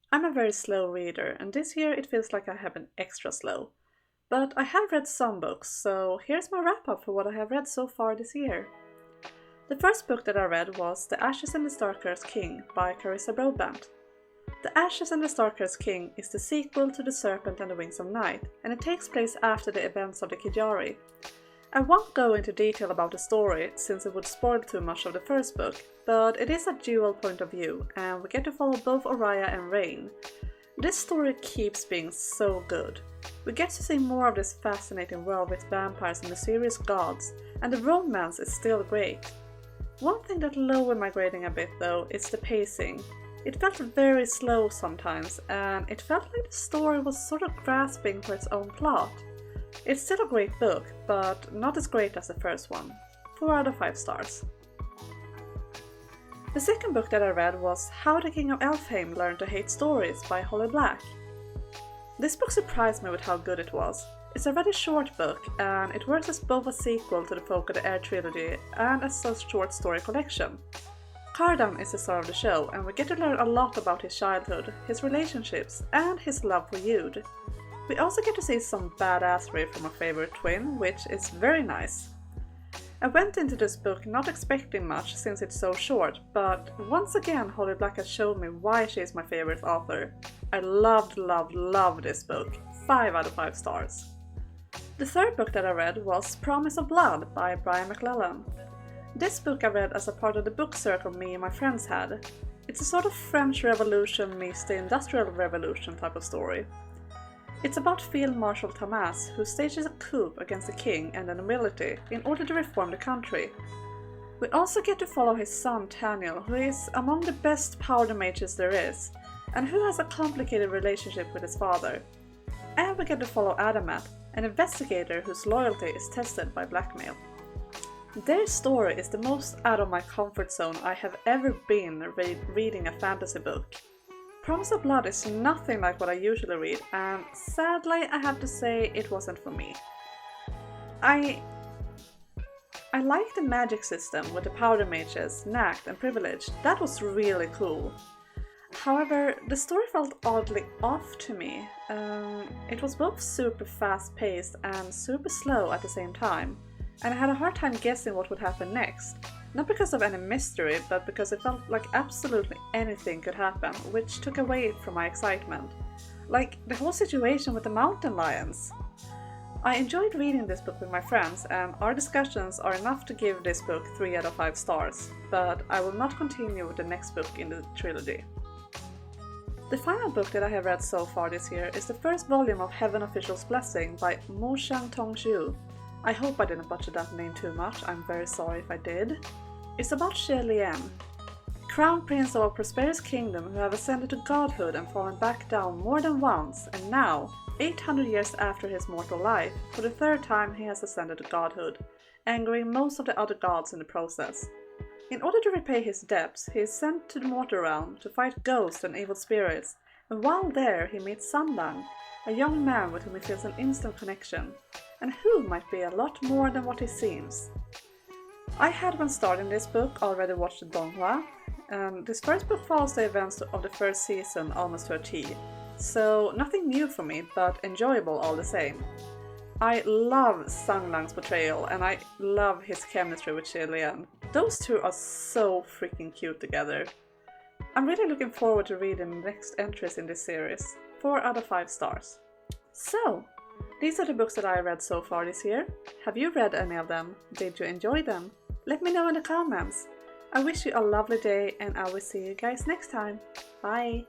I'm a very slow reader, and this year it feels like I have been extra slow. But I have read some books, so here's my wrap up for what I have read so far this year. The first book that I read was The Ashes and the Starcursed King by Carissa Broadbent. The Ashes and the Starcursed King is the sequel to The Serpent and the Wings of Night, and it takes place after the events of the Kijari. I won't go into detail about the story since it would spoil too much of the first book, but it is a dual point of view, and we get to follow both Oriah and Rain. This story keeps being so good. We get to see more of this fascinating world with vampires and mysterious gods, and the romance is still great. One thing that lowered my grading a bit though is the pacing. It felt very slow sometimes, and it felt like the story was sort of grasping for its own plot. It's still a great book, but not as great as the first one. 4 out of 5 stars. The second book that I read was How the King of Elfheim Learned to Hate Stories by Holly Black. This book surprised me with how good it was. It's a rather short book, and it works as both a sequel to the Folk of the Air trilogy and as a short story collection. Cardan is the star of the show, and we get to learn a lot about his childhood, his relationships, and his love for Jude. We also get to see some badassery from our favorite twin, which is very nice. I went into this book not expecting much since it's so short, but once again Holly Black has shown me why she is my favorite author. I loved this book. 5 out of 5 stars. The third book that I read was Promise of Blood by Brian McClellan. This book I read as a part of the book circle me and my friends had. It's a sort of French Revolution meets the Industrial Revolution type of story. It's about Field Marshal Thomas, who stages a coup against the king and the nobility in order to reform the country. We also get to follow his son Taniel, who is among the best powder mages there is, and who has a complicated relationship with his father. And we get to follow Adamat, an investigator whose loyalty is tested by blackmail. Their story is the most out of my comfort zone I have ever been reading a fantasy book. Promise of Blood is nothing like what I usually read, and sadly I have to say it wasn't for me. I like the magic system with the powder mages, Nact and Privileged. That was really cool. However, the story felt oddly off to me. It was both super fast paced and super slow at the same time, and I had a hard time guessing what would happen next. Not because of any mystery, but because it felt like absolutely anything could happen, which took away from my excitement. Like the whole situation with the mountain lions. I enjoyed reading this book with my friends, and our discussions are enough to give this book 3 out of 5 stars, but I will not continue with the next book in the trilogy. The final book that I have read so far this year is the first volume of Heaven Official's Blessing by Mo Shang Tong Xiu. I hope I didn't butcher that name too much, I'm very sorry if I did. It's about Xie Lian, crown prince of a prosperous kingdom who have ascended to godhood and fallen back down more than once, and now, 800 years after his mortal life, for the third time he has ascended to godhood, angering most of the other gods in the process. In order to repay his debts, he is sent to the mortal realm to fight ghosts and evil spirits, and while there he meets Sanlang, a young man with whom he feels an instant connection, and who might be a lot more than what he seems. I had when starting this book already watched the Donghua, and this first book follows the events of the first season almost to a T, so nothing new for me, but enjoyable all the same. I love Sanglang's portrayal, and I love his chemistry with Xie Lian. Those two are so freaking cute together. I'm really looking forward to reading the next entries in this series. 4 out of 5 stars. So, these are the books that I read so far this year. Have you read any of them? Did you enjoy them? Let me know in the comments. I wish you a lovely day, and I will see you guys next time. Bye!